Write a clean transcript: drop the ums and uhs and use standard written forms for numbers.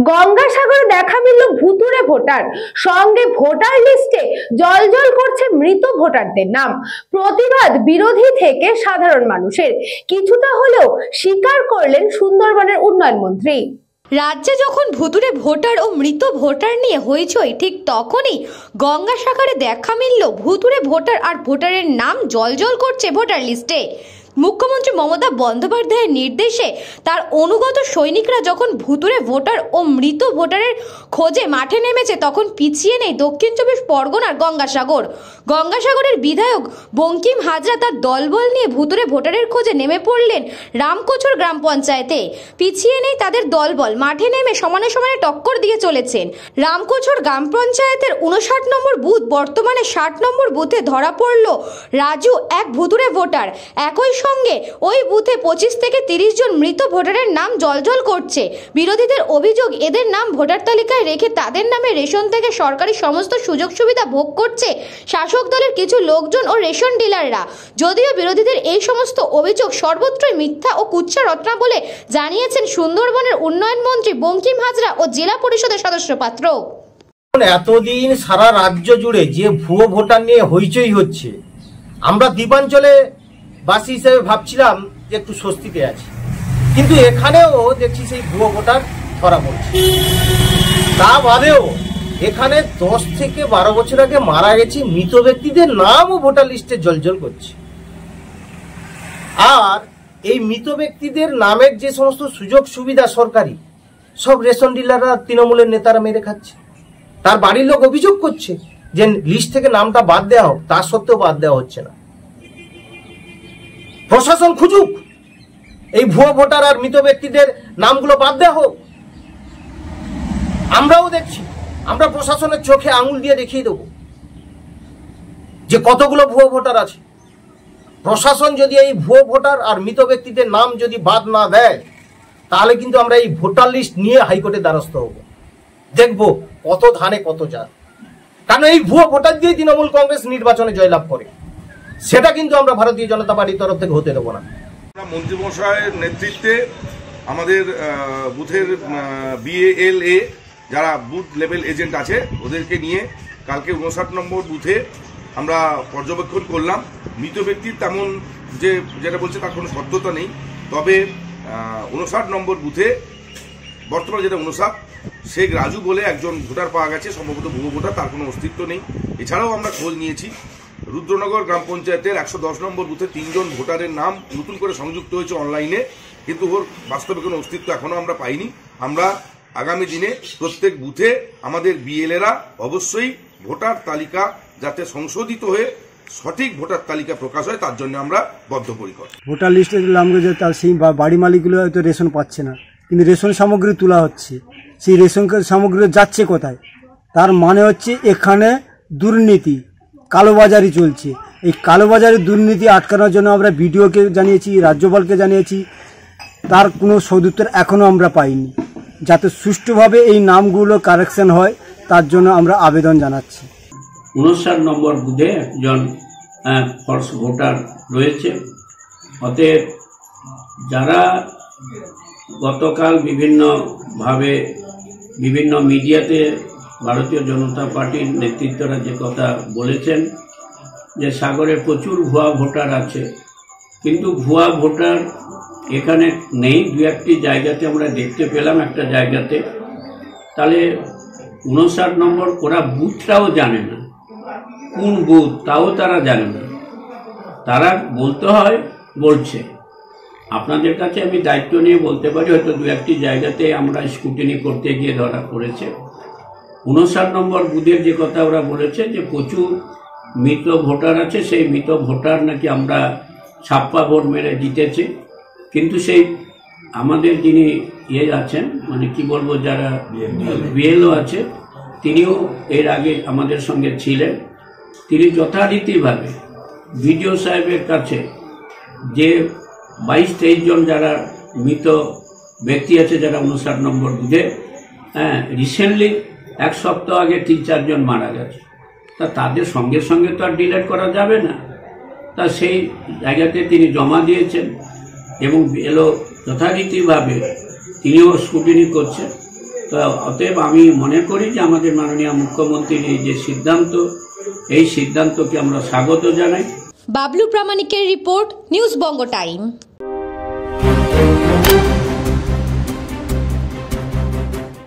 গঙ্গাসাগরে দেখা মিলল ভুতুড়ে ভোটার, সঙ্গে ভোটার লিস্টে জলজল করছে মৃত ভোটারদের নাম। প্রতিবাদ বিরোধী থেকে সাধারণ মানুষের, কিছুটা হলেও স্বীকার করলেন সুন্দরবনের উন্নয়ন মন্ত্রী। রাজ্যে যখন ভুতুড়ে ভোটার ও মৃত ভোটার নিয়ে হইচই, ঠিক তখনই গঙ্গাসাগরে দেখা মিলল ভুতুড়ে ভোটার আর ভোটারের নাম জলজল করছে ভোটার লিস্টে। মুখ্যমন্ত্রী মমতা বন্দ্যোপাধ্যায়ের নির্দেশে তার অনুগত সৈনিকরা যখন ভুতুড়ে ভোটার ও মৃত ভোটারের খোঁজে মাঠে নেমেছে, তখন পিছিয়ে নেই দক্ষিণ চব্বিশ পরগনার গঙ্গাসাগর। গঙ্গাসাগরের বিধায়ক বঙ্কিম হাজরা তার দলবল নিয়ে ভুতুড়ে ভোটারের খোঁজে নেমে পড়লেন রামকোচর গ্রাম পঞ্চায়েতে। পিছিয়ে নেই তাদের দলবল, মাঠে নেমে সমানে সমানে টক্কর দিয়ে চলেছেন। রামকোচর গ্রাম পঞ্চায়েতের 59 নম্বর বুথ, বর্তমানে 60 নম্বর বুথে ধরা পড়ল রাজু, এক ভুতুড়ে ভোটার। একই সঙ্গে ওই বুথে 25 থেকে 30 জন মৃত ভোটারের নাম জলজল করছে। বিরোধীদের অভিযোগ, এদের নাম ভোটার তালিকায় রেখে তাদের নামে রেশন থেকে সরকারি সমস্ত সুযোগ সুবিধা ভোগ করছে শাসক দলের কিছু লোকজন ও রেশন ডিলাররা। যদিও বিরোধীদের এই সমস্ত অভিযোগ সর্বত্রই মিথ্যা ও কুৎসা রটনা বলে জানিয়েছেন সুন্দরবনের উন্নয়ন মন্ত্রী বঙ্কিম হাজরা ও জেলা পরিষদের সদস্য পাত্র। এতদিন সারা রাজ্য জুড়ে যে ভুয়ো ভোটার নিয়ে হইচই হচ্ছে, আমরা দ্বীপাঞ্চলে বাসী হিসেবে ভাবছিলাম যে একটু স্বস্তিতে আছি, কিন্তু এখানেও দেখছি সেই ভুয়ো ভোটার ধরা পড়ছে। তা বাদেও এখানে 10 থেকে 12 বছর আগে মারা গেছে মৃত ব্যক্তিদের নামও ভোটার লিস্টে জলজল করছে। আর এই মৃত ব্যক্তিদের নামের যে সমস্ত সুযোগ সুবিধা সরকারি, সব রেশন ডিলাররা, তৃণমূলের নেতারা মেরে খাচ্ছে। তার বাড়ির লোক অভিযোগ করছে যে লিস্ট থেকে নামটা বাদ দেওয়া হোক, তা সত্ত্বেও বাদ দেওয়া হচ্ছে না। প্রশাসন খুঁজুক, এই ভুয়ো ভোটার আর মৃত ব্যক্তিদের নামগুলো বাদ দেওয়া হোক। আমরাও দেখছি, আমরা প্রশাসনের চোখে আঙুল দিয়ে দেখিয়ে দেব যে কতগুলো ভুয়ো ভোটার আছে। প্রশাসন যদি এই ভুয়ো ভোটার আর মৃত ব্যক্তিদের নাম যদি বাদ না দেয়, তাহলে কিন্তু আমরা এই ভোটার লিস্ট নিয়ে হাইকোর্টের দ্বারস্থ হব। দেখবো কত ধানে কত যা, কারণ এই ভুয়ো ভোটার দিয়ে তৃণমূল কংগ্রেস নির্বাচনে জয়লাভ করে, সেটা কিন্তু আমরা ভারতীয় জনতা পার্টির তরফ থেকে হতে দেবো না। মন্ত্রী মশাইয়ের নেতৃত্বে আমাদের বুথের BALA যারা বুথ লেভেল এজেন্ট আছে, ওদেরকে নিয়ে কালকে 59 নম্বর বুথে আমরা পর্যবেক্ষণ করলাম। মৃত ব্যক্তির তেমন যেটা বলছে তার কোনো সত্যতা নেই, তবে 59 নম্বর বুথে বর্তমানে যেটা 59 শেখ রাজু বলে একজন ভোটার পাওয়া গেছে, সম্ভবত ভুয়ো ভোটার, তার কোনো অস্তিত্ব নেই। এছাড়াও আমরা খোঁজ নিয়েছি রুদ্রনগর গ্রাম পঞ্চায়েতের 110 নম্বর বুথে 3 জন ভোটারের নাম নতুন করে সংযুক্ত হয়েছে অনলাইনে, কিন্তু ওর বাস্তবে কোনো অস্তিত্ব এখনো আমরা পাইনি। আমরা আগামী দিনে প্রত্যেক বুথে আমাদের BLAরা অবশ্যই ভোটার তালিকা যাতে সংশোধিত হয়ে সঠিক ভোটার তালিকা প্রকাশ হয়, তার জন্য আমরা বদ্ধপরিকর। ভোটার লিস্টে দিলাম যে তার সেই বাড়ি মালিকগুলো হয়তো রেশন পাচ্ছে না, কিন্তু রেশন সামগ্রী তোলা হচ্ছে, সেই রেশন সামগ্রী যাচ্ছে কোথায়? তার মানে হচ্ছে এখানে দুর্নীতি, কালোবাজারি চলছে। এই কালোবাজারি দুর্নীতি আটকানোর জন্য আমরা বিডিওকে জানিয়েছি, রাজ্যপালকে জানিয়েছি, তার কোনো সদুত্তর এখনও আমরা পাইনি। যাতে সুষ্ঠুভাবে এই নামগুলো কারেকশন হয়, তার জন্য আমরা আবেদন জানাচ্ছি। 59 নম্বর বুথে একজন ফলস ভোটার রয়েছে। অতএব যারা গতকাল বিভিন্নভাবে বিভিন্ন মিডিয়াতে ভারতীয় জনতা পার্টির নেতৃত্বরা যে কথা বলেছেন যে সাগরে প্রচুর ভুয়া ভোটার আছে, কিন্তু ভুয়া ভোটার এখানে নেই। 2-1টি জায়গাতে আমরা দেখতে পেলাম, একটা জায়গাতে। তাহলে 59 নম্বর ওরা বুথটাও জানে না, কোন বুথ তাও তারা জানে না। তারা বলতে হয় বলছে। আপনাদের কাছে আমি দায়িত্ব নিয়ে বলতে পারি, হয়তো 2-1টি জায়গাতে আমরা স্ক্রুটিনি করতে গিয়ে ধরা পড়েছে। 59 নম্বর বুথের যে কথা ওরা বলেছে যে প্রচুর মৃত ভোটার আছে, সেই মৃত ভোটার নাকি আমরা ছাপ্পা ভোট মেরে জিতেছে। কিন্তু সেই আমাদের যিনি আছেন, মানে কি বলবো, যারা BLO আছে, তিনিও এর আগে আমাদের সঙ্গে ছিলেন। তিনি যথারীতিভাবে BDO সাহেবের কাছে যে 22-23 জন যারা মৃত ব্যক্তি আছে, যারা 59 নম্বর বুথে, রিসেন্টলি 1 সপ্তাহ আগে 3-4 জন মারা গেছে, তা তাদের সঙ্গে সঙ্গে তো আর ডিলিট করা যাবে না। তা সেই জায়গাতে তিনি জমা দিয়েছেন এবং BLO যথারীতিভাবে তিনিও স্ক্রুটিনি করছেন। তো অতএব আমি মনে করি যে আমাদের মাননীয় মুখ্যমন্ত্রীর এই যে সিদ্ধান্ত, এই সিদ্ধান্তকে আমরা স্বাগত জানাই। বাবলু প্রামাণিকের রিপোর্ট, নিউজ বঙ্গ টাইম।